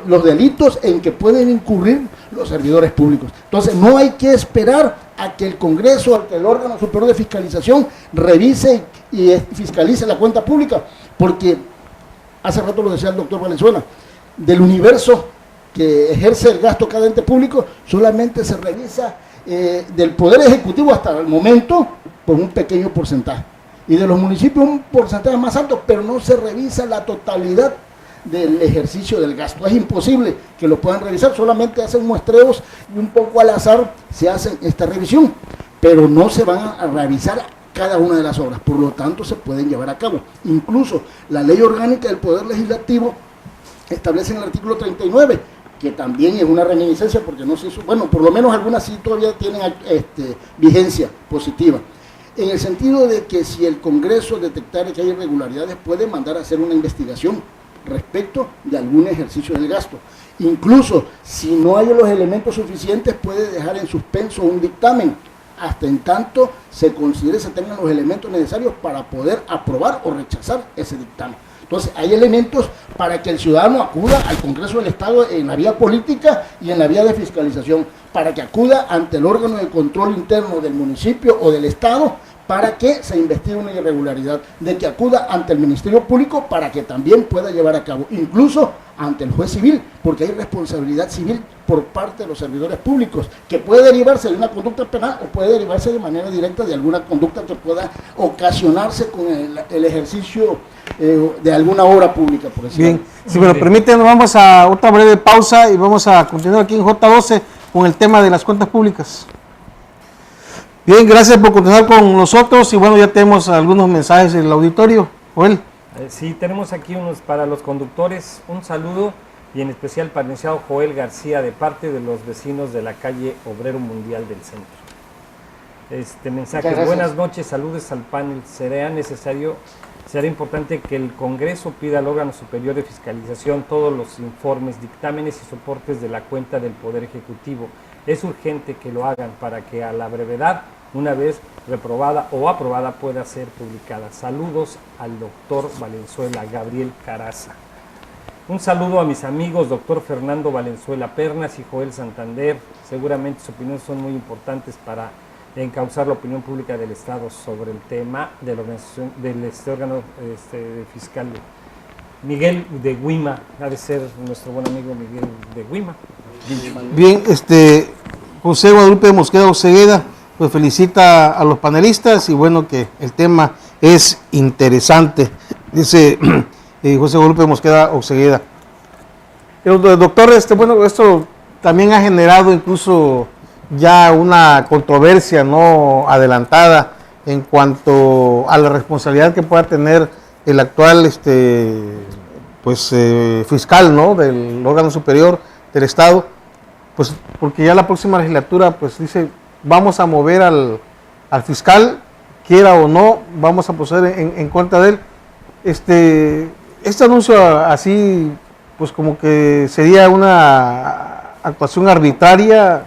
los delitos en que pueden incurrir los servidores públicos. Entonces no hay que esperar a que el Congreso, a que el órgano superior de fiscalización revise y fiscalice la cuenta pública, porque hace rato lo decía el doctor Valenzuela, del universo que ejerce el gasto cada ente público, solamente se revisa del Poder Ejecutivo hasta el momento por un pequeño porcentaje, y de los municipios un porcentaje más alto, pero no se revisa la totalidad del ejercicio del gasto. Es imposible que lo puedan revisar, solamente hacen muestreos y un poco al azar se hacen esta revisión, pero no se van a revisar cada una de las obras, por lo tanto se pueden llevar a cabo. Incluso la ley orgánica del Poder Legislativo establece en el artículo 39, que también es una reminiscencia, porque no se hizo, bueno, por lo menos algunas sí todavía tienen vigencia positiva, en el sentido de que si el Congreso detectara que hay irregularidades, puede mandar a hacer una investigación respecto de algún ejercicio del gasto. Incluso si no hay los elementos suficientes, puede dejar en suspenso un dictamen hasta en tanto se considere se tengan los elementos necesarios para poder aprobar o rechazar ese dictamen. Entonces hay elementos para que el ciudadano acuda al Congreso del Estado en la vía política y en la vía de fiscalización, para que acuda ante el órgano de control interno del municipio o del Estado para que se investigue una irregularidad, de que acuda ante el Ministerio Público para que también pueda llevar a cabo, incluso ante el juez civil, porque hay responsabilidad civil por parte de los servidores públicos, que puede derivarse de una conducta penal o puede derivarse de manera directa de alguna conducta que pueda ocasionarse con el ejercicio de alguna obra pública, por decirlo. Bien, si me lo permiten, nos vamos a otra breve pausa y vamos a continuar aquí en J12 con el tema de las cuentas públicas. Bien, gracias por continuar con nosotros y bueno, ya tenemos algunos mensajes del auditorio. Joel. Sí, tenemos aquí unos para los conductores, un saludo y en especial para el licenciado Joel García de parte de los vecinos de la calle Obrero Mundial del Centro. Este mensaje, buenas noches, saludos al panel. Será importante que el Congreso pida al órgano superior de fiscalización todos los informes, dictámenes y soportes de la cuenta del Poder Ejecutivo. Es urgente que lo hagan para que a la brevedad, una vez reprobada o aprobada, pueda ser publicada. Saludos al doctor Valenzuela, Gabriel Caraza. Un saludo a mis amigos, doctor Fernando Valenzuela Pernas y Joel Santander. Seguramente sus opiniones son muy importantes para encauzar la opinión pública del Estado sobre el tema de la organización del órgano fiscal. Miguel de Guima, ha de ser nuestro buen amigo Miguel de Guima. Bien, José Guadalupe Mosqueda Osegueda pues felicita a los panelistas y bueno, que el tema es interesante, dice José Guadalupe Mosqueda Osegueda. Doctor, bueno, esto también ha generado incluso ya una controversia no adelantada en cuanto a la responsabilidad que pueda tener el actual fiscal, ¿no?, del órgano superior del Estado, pues porque ya la próxima legislatura pues dice vamos a mover al fiscal, quiera o no, vamos a proceder en contra de él. Este anuncio así pues como que sería una actuación arbitraria.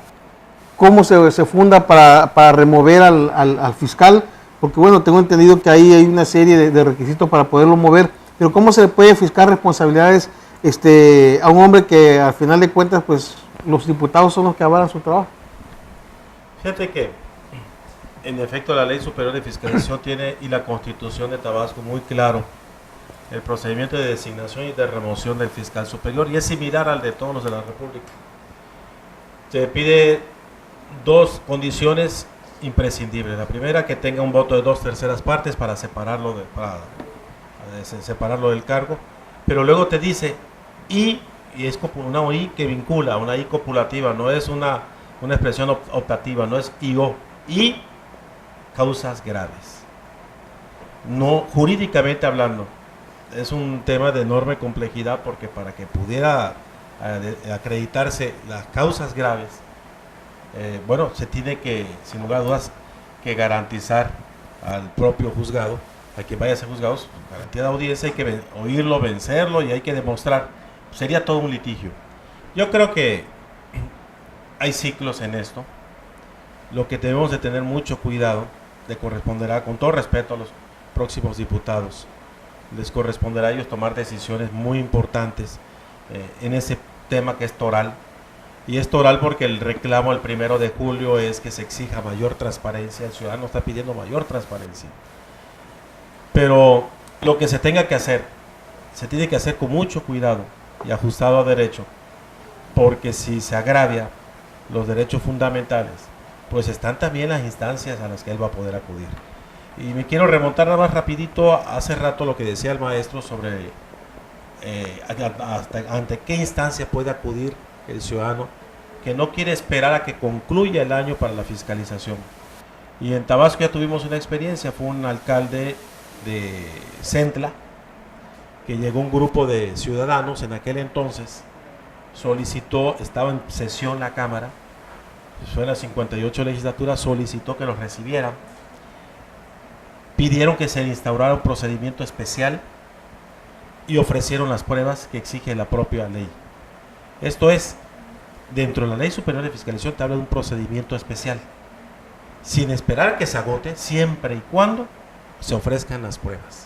¿Cómo se funda para remover al fiscal? porque bueno, tengo entendido que ahí hay una serie de requisitos para poderlo mover, pero ¿cómo se le puede fiscar responsabilidades a un hombre que al final de cuentas, pues los diputados son los que avalan su trabajo? Fíjate que, en efecto, la Ley Superior de Fiscalización tiene, y la Constitución de Tabasco, muy claro el procedimiento de designación y de remoción del fiscal superior, y es similar al de todos los de la República. Se pide dos condiciones imprescindibles. La primera, que tenga un voto de 2/3 partes para separarlo, separarlo del cargo, pero luego te dice, y es una I que vincula, una I copulativa, no es una expresión optativa, no es IO, y causas graves. No, jurídicamente hablando, es un tema de enorme complejidad, porque para que pudiera acreditarse las causas graves, bueno, se tiene que, sin lugar a dudas, que garantizar al propio juzgado, a quien vaya a ser juzgado, garantía de audiencia, hay que oírlo, vencerlo, y hay que demostrar. Sería todo un litigio. Yo creo que hay ciclos en esto. Lo que debemos de tener mucho cuidado, le corresponderá, con todo respeto a los próximos diputados, les corresponderá a ellos tomar decisiones muy importantes en ese tema que es toral. Y es toral porque el reclamo el 1 de julio es que se exija mayor transparencia. El ciudadano está pidiendo mayor transparencia. Pero lo que se tenga que hacer, se tiene que hacer con mucho cuidado y ajustado a derecho, porque si se agravia los derechos fundamentales, pues están también las instancias a las que él va a poder acudir. Y me quiero remontar nada más rapidito hace rato lo que decía el maestro sobre ante qué instancia puede acudir el ciudadano que no quiere esperar a que concluya el año para la fiscalización. Y en Tabasco ya tuvimos una experiencia. Fue un alcalde de Centla que llegó un grupo de ciudadanos en aquel entonces, solicitó, estaba en sesión la Cámara, fue en la 58 legislatura, solicitó que los recibieran, pidieron que se instaurara un procedimiento especial y ofrecieron las pruebas que exige la propia ley. Esto es, dentro de la Ley Superior de Fiscalización te habla de un procedimiento especial, sin esperar a que se agote, siempre y cuando se ofrezcan las pruebas.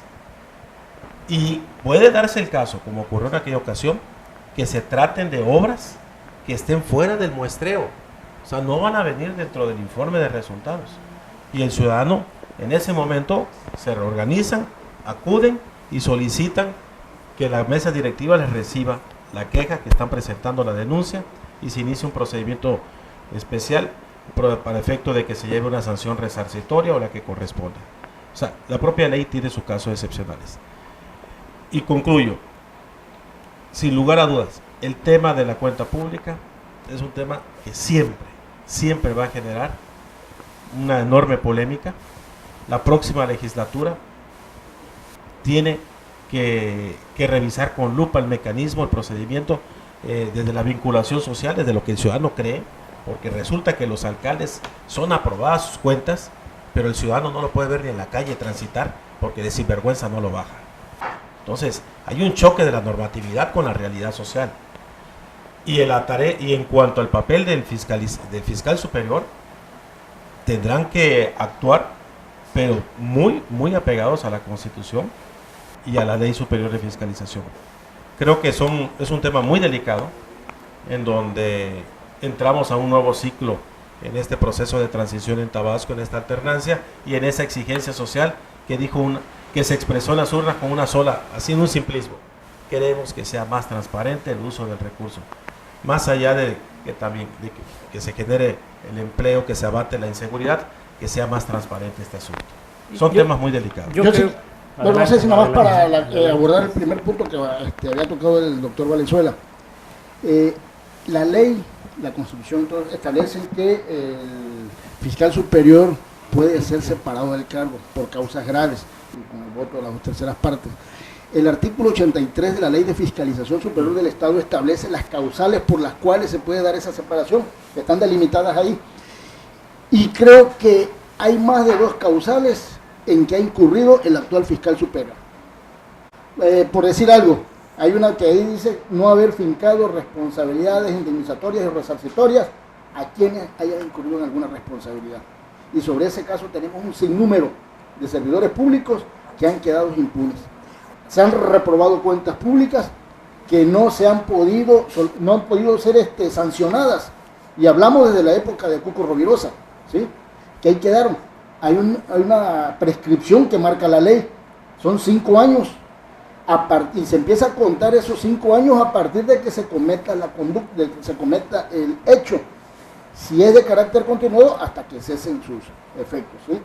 Y puede darse el caso, como ocurrió en aquella ocasión, que se traten de obras que estén fuera del muestreo, o sea, no van a venir dentro del informe de resultados. Y el ciudadano, en ese momento, se reorganizan, acuden y solicitan que la mesa directiva les reciba la queja que están presentando, la denuncia, y se inicia un procedimiento especial para efecto de que se lleve una sanción resarcitoria o la que corresponda. O sea, la propia ley tiene sus casos excepcionales. Y concluyo, sin lugar a dudas, el tema de la cuenta pública es un tema que siempre va a generar una enorme polémica. La próxima legislatura tiene que revisar con lupa el mecanismo, el procedimiento, desde la vinculación social, desde lo que el ciudadano cree, porque resulta que los alcaldes son aprobadas sus cuentas, pero el ciudadano no lo puede ver ni en la calle transitar, porque de sinvergüenza no lo baja. Entonces, hay un choque de la normatividad con la realidad social. Y en cuanto al papel del fiscal superior, tendrán que actuar, pero muy apegados a la Constitución y a la Ley Superior de Fiscalización. Creo que es un tema muy delicado, en donde entramos a un nuevo ciclo en este proceso de transición en Tabasco, en esta alternancia y en esa exigencia social que se expresó en las urnas con una sola, haciendo un simplismo. Queremos que sea más transparente el uso del recurso, más allá de que se genere el empleo, que se abate la inseguridad, que sea más transparente este asunto. Son temas muy delicados. No sé si nada más para abordar el primer punto que había tocado el doctor Valenzuela. La ley, la Constitución, establecen que el fiscal superior puede ser separado del cargo por causas graves, con el voto de las 2/3 partes. El artículo 83 de la Ley de Fiscalización Superior del Estado establece las causales por las cuales se puede dar esa separación, que están delimitadas ahí. Y creo que hay más de 2 causales en que ha incurrido el actual fiscal superior. Por decir algo, hay una que ahí dice no haber fincado responsabilidades indemnizatorias y resarcitorias a quienes hayan incurrido en alguna responsabilidad. Y sobre ese caso tenemos un sinnúmero de servidores públicos que han quedado impunes. Se han reprobado cuentas públicas que no han podido ser sancionadas. Y hablamos desde la época de Cuco Rovirosa, ¿sí? Que ahí quedaron. Hay una prescripción que marca la ley. Son 5 años. Y se empieza a contar esos 5 años a partir de que se cometa la conducta, de que se cometa el hecho. Si es de carácter continuado, hasta que cesen sus efectos, ¿sí?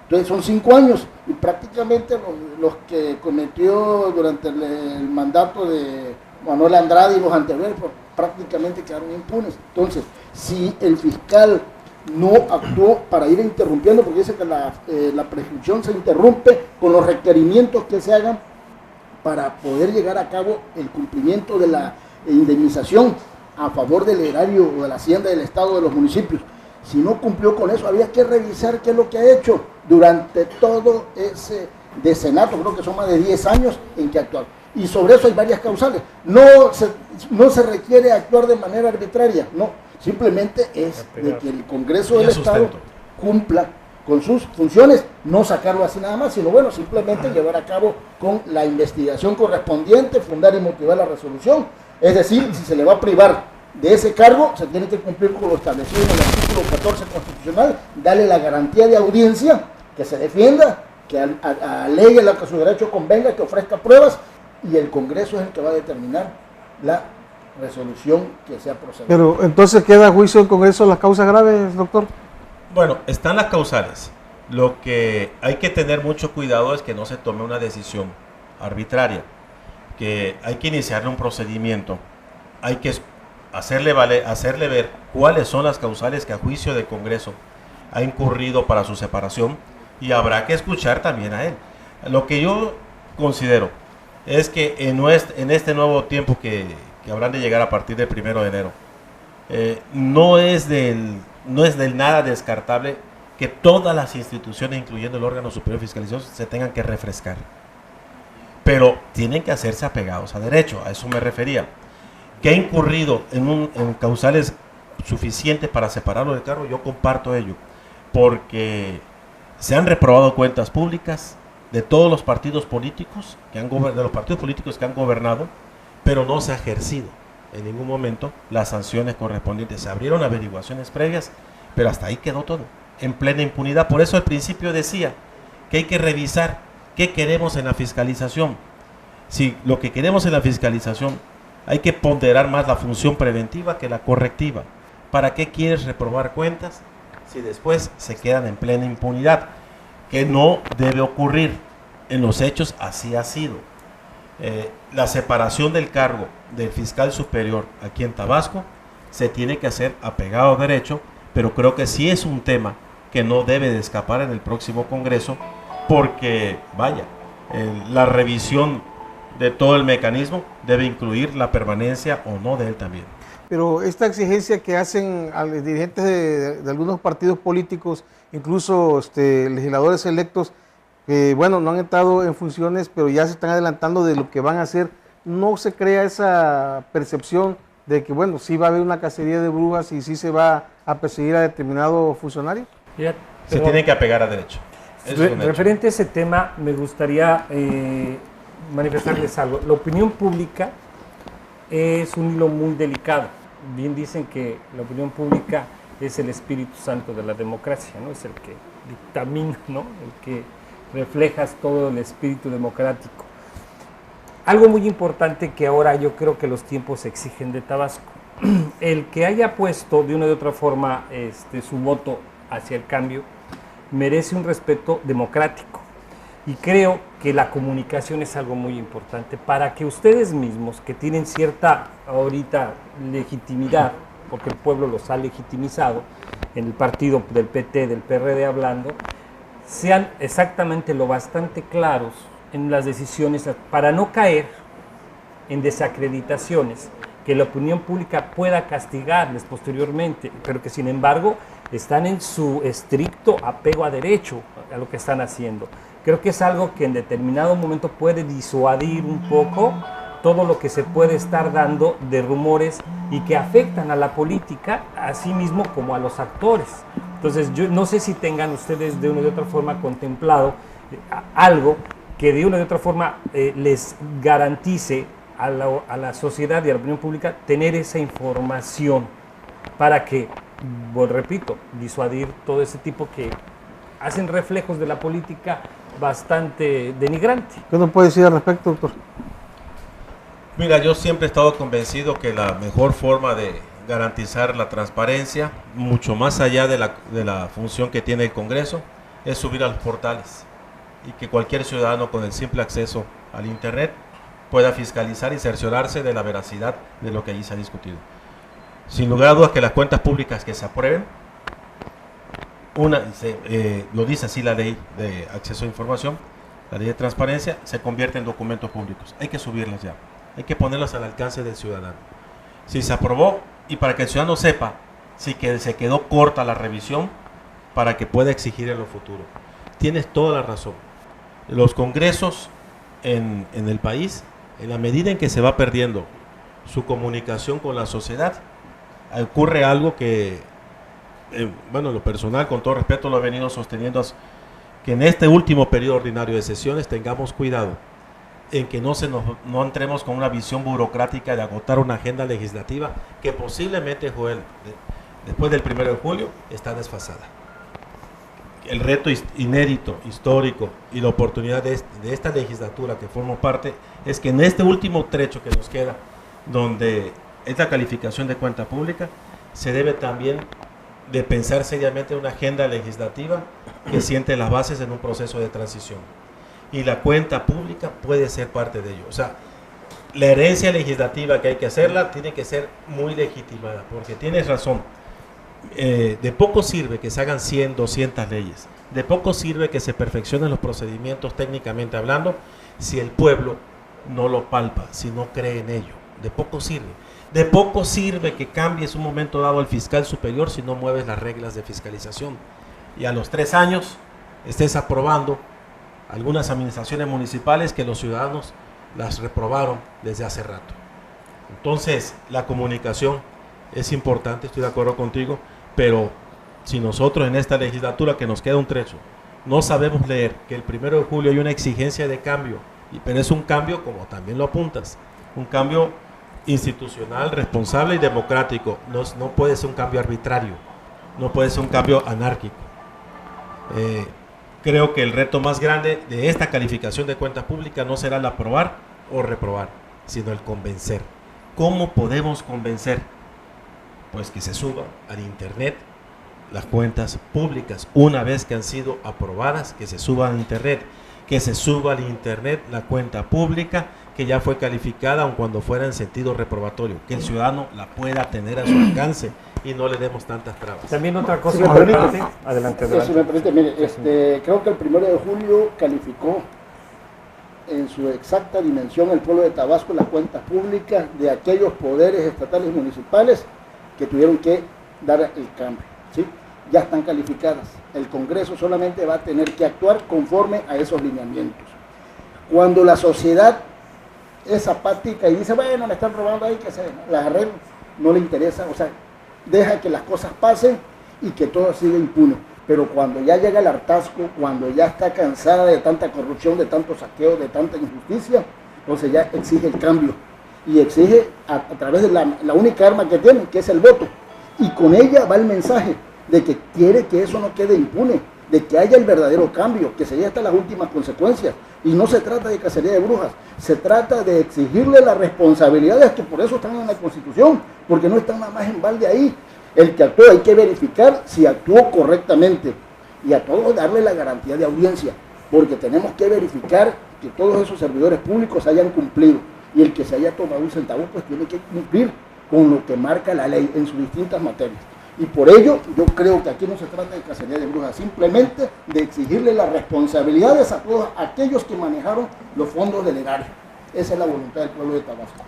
Entonces son 5 años y prácticamente los que cometió durante el mandato de Manuel Andrade y los anteriores, pues, prácticamente quedaron impunes. Entonces, si el fiscal no actuó para ir interrumpiendo, porque dice que la prescripción se interrumpe con los requerimientos que se hagan para poder llegar a cabo el cumplimiento de la indemnización a favor del erario o de la hacienda del Estado, de los municipios. Si no cumplió con eso, había que revisar qué es lo que ha hecho durante todo ese decenato, creo que son más de 10 años en que actuar. Y sobre eso hay varias causales. No se requiere actuar de manera arbitraria, no. Simplemente es de que el Congreso del Estado cumpla con sus funciones, no sacarlo así nada más, sino bueno, simplemente llevar a cabo con la investigación correspondiente, fundar y motivar la resolución. Es decir, si se le va a privar de ese cargo, se tiene que cumplir con lo establecido en el artículo 14 constitucional, darle la garantía de audiencia, que se defienda, que alegue lo que su derecho convenga, que ofrezca pruebas, y el Congreso es el que va a determinar la resolución que sea procedente. Pero entonces queda a juicio del Congreso las causas graves, doctor. Bueno, están las causales. Lo que hay que tener mucho cuidado es que no se tome una decisión arbitraria, que hay que iniciarle un procedimiento, hay que hacerle ver cuáles son las causales que a juicio del Congreso ha incurrido para su separación, y habrá que escuchar también a él. Lo que yo considero es que en este nuevo tiempo que habrán de llegar a partir del 1 de enero, no es del nada descartable que todas las instituciones, incluyendo el órgano superior de fiscalización, se tengan que refrescar. Pero tienen que hacerse apegados a derecho, a eso me refería. Que ha incurrido en causales suficientes para separarlo del cargo, yo comparto ello, porque se han reprobado cuentas públicas de todos los partidos políticos que han gobernado, pero no se ha ejercido en ningún momento las sanciones correspondientes. Se abrieron averiguaciones previas, pero hasta ahí quedó todo, en plena impunidad. Por eso al principio decía que hay que revisar qué queremos en la fiscalización. Si lo que queremos en la fiscalización, hay que ponderar más la función preventiva que la correctiva. ¿Para qué quieres reprobar cuentas si después se quedan en plena impunidad? Que no debe ocurrir. En los hechos así ha sido. La separación del cargo del fiscal superior aquí en Tabasco se tiene que hacer apegado a derecho, pero creo que sí es un tema que no debe de escapar en el próximo Congreso, porque la revisión de todo el mecanismo debe incluir la permanencia o no de él también. Pero esta exigencia que hacen a los dirigentes de algunos partidos políticos, incluso legisladores electos, que bueno, no han entrado en funciones, pero ya se están adelantando de lo que van a hacer, ¿no se crea esa percepción de que bueno, sí va a haber una cacería de brujas y sí se va a perseguir a determinado funcionario? Se tienen que apegar a derecho. Referente a ese tema, me gustaría manifestarles algo. La opinión pública es un hilo muy delicado. Bien dicen que la opinión pública es el Espíritu Santo de la democracia, ¿no? Es el que dictamina, ¿no? El que refleja todo el espíritu democrático. Algo muy importante que ahora yo creo que los tiempos exigen de Tabasco. El que haya puesto de una u otra forma su voto hacia el cambio merece un respeto democrático. Y creo que la comunicación es algo muy importante para que ustedes mismos, que tienen cierta ahorita legitimidad, porque el pueblo los ha legitimizado, en el partido del PT, del PRD hablando, sean exactamente lo bastante claros en las decisiones para no caer en desacreditaciones que la opinión pública pueda castigarles posteriormente, pero que sin embargo están en su estricto apego a derecho a lo que están haciendo. Creo que es algo que en determinado momento puede disuadir un poco todo lo que se puede estar dando de rumores y que afectan a la política, así mismo como a los actores. Entonces, yo no sé si tengan ustedes de una u otra forma contemplado algo que de una u otra forma les garantice a la sociedad y a la opinión pública tener esa información para que, bueno, repito, disuadir todo ese tipo que hacen reflejos de la política bastante denigrante. ¿Qué nos puede decir al respecto, doctor? Mira, yo siempre he estado convencido que la mejor forma de garantizar la transparencia, mucho más allá de la función que tiene el Congreso, es subir a los portales y que cualquier ciudadano con el simple acceso al Internet pueda fiscalizar y cerciorarse de la veracidad de lo que allí se ha discutido. Sin lugar a dudas que las cuentas públicas que se aprueben, lo dice así la ley de acceso a información, la ley de transparencia, se convierte en documentos públicos. Hay que subirlas ya, hay que ponerlas al alcance del ciudadano. Si se aprobó, y para que el ciudadano sepa si se quedó corta la revisión, para que pueda exigir en lo futuro. Tienes toda la razón. Los congresos en el país, en la medida en que se va perdiendo su comunicación con la sociedad, ocurre algo que, bueno, lo personal, con todo respeto, lo he venido sosteniendo, que en este último periodo ordinario de sesiones tengamos cuidado en que no entremos con una visión burocrática de agotar una agenda legislativa que posiblemente, Joel, después del 1 de julio, está desfasada. El reto inédito, histórico y la oportunidad de esta legislatura que formo parte es que en este último trecho que nos queda, donde es la calificación de cuenta pública, se debe también de pensar seriamente en una agenda legislativa que siente las bases en un proceso de transición. Y la cuenta pública puede ser parte de ello. O sea, la herencia legislativa que hay que hacerla tiene que ser muy legitimada, porque tienes razón. De poco sirve que se hagan 100, 200 leyes. De poco sirve que se perfeccionen los procedimientos técnicamente hablando si el pueblo no lo palpa, si no cree en ello. De poco sirve. De poco sirve que cambies un momento dado al fiscal superior si no mueves las reglas de fiscalización. Y a los 3 años estés aprobando algunas administraciones municipales que los ciudadanos las reprobaron desde hace rato. Entonces, la comunicación es importante, estoy de acuerdo contigo, pero si nosotros en esta legislatura, que nos queda un trecho, no sabemos leer que el 1 de julio hay una exigencia de cambio, pero es un cambio, como también lo apuntas, un cambio institucional, responsable y democrático. No puede ser un cambio arbitrario, no puede ser un cambio anárquico. Creo que el reto más grande de esta calificación de cuenta pública no será el aprobar o reprobar, sino el convencer. ¿Cómo podemos convencer? Pues que se suba al Internet las cuentas públicas. Una vez que han sido aprobadas, que se suban al Internet. Que se suba al Internet la cuenta pública que ya fue calificada, aun cuando fuera en sentido reprobatorio. Que el ciudadano la pueda tener a su alcance y no le demos tantas trabas. También otra cosa. Si me permite, adelante. Si me permite, mire, creo que el 1 de julio calificó en su exacta dimensión el pueblo de Tabasco la cuenta pública de aquellos poderes estatales y municipales que tuvieron que dar el cambio, ¿sí? Ya están calificadas. El Congreso solamente va a tener que actuar conforme a esos lineamientos. Cuando la sociedad es apática y dice, bueno, me están robando ahí, que se las arreglen, no le interesa, o sea, deja que las cosas pasen y que todo siga impune. Pero cuando ya llega el hartazgo, cuando ya está cansada de tanta corrupción, de tanto saqueo, de tanta injusticia, entonces ya exige el cambio. Y exige a través de la única arma que tiene, que es el voto. Y con ella va el mensaje de que quiere que eso no quede impune, de que haya el verdadero cambio, que se llegue hasta las últimas consecuencias. Y no se trata de cacería de brujas, se trata de exigirle las responsabilidades que por eso están en la Constitución, porque no están nada más en balde ahí. El que actuó hay que verificar si actuó correctamente y a todos darle la garantía de audiencia, porque tenemos que verificar que todos esos servidores públicos hayan cumplido. Y el que se haya tomado un centavo, pues tiene que cumplir con lo que marca la ley en sus distintas materias. Y por ello, yo creo que aquí no se trata de cacería de brujas, simplemente de exigirle las responsabilidades a todos aquellos que manejaron los fondos del erario. Esa es la voluntad del pueblo de Tabasco.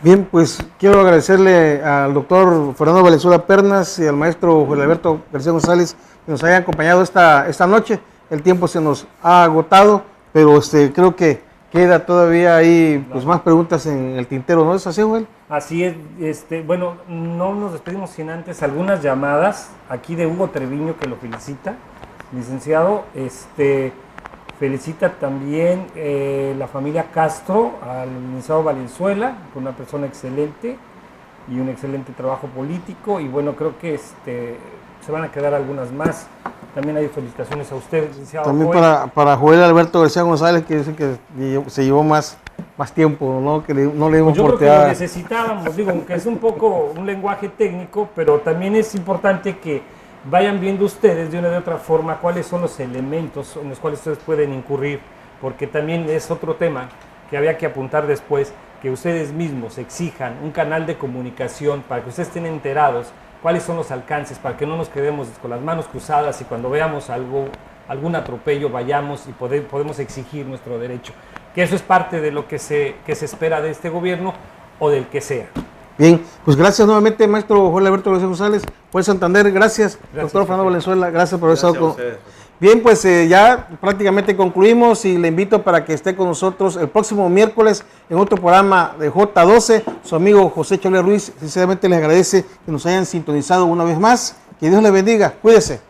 Bien, pues quiero agradecerle al doctor Fernando Valenzuela Pernas y al maestro Juan Alberto García González que nos hayan acompañado esta noche. El tiempo se nos ha agotado, pero creo que queda todavía ahí pues más preguntas en el tintero, ¿no es así, Joel? Así es, bueno, no nos despedimos sin antes algunas llamadas aquí de Hugo Treviño, que lo felicita, licenciado. Felicita también la familia Castro al licenciado Valenzuela, una persona excelente y un excelente trabajo político. Y bueno, creo que se van a quedar algunas más. También hay felicitaciones a usted, licenciado También Joel. para Joel Alberto García González, que dice que se llevó más tiempo, ¿no? Que no le dimos Pues yo creo que lo oportunidad. necesitábamos, digo, aunque es un poco un lenguaje técnico, pero también es importante que vayan viendo ustedes de una de otra forma cuáles son los elementos en los cuales ustedes pueden incurrir, porque también es otro tema que había que apuntar después, que ustedes mismos exijan un canal de comunicación para que ustedes estén enterados cuáles son los alcances, para que no nos quedemos con las manos cruzadas y cuando veamos algún atropello vayamos y podemos exigir nuestro derecho. Que eso es parte de lo que se espera de este gobierno o del que sea. Bien, pues gracias nuevamente, maestro Joel Alberto García González, Juez Santander, gracias, doctor Fernando Valenzuela, gracias por haber estado con nosotros. Bien, pues ya prácticamente concluimos y le invito para que esté con nosotros el próximo miércoles en otro programa de J12. Su amigo José Chole Ruiz, sinceramente les agradece que nos hayan sintonizado una vez más. Que Dios les bendiga, cuídese.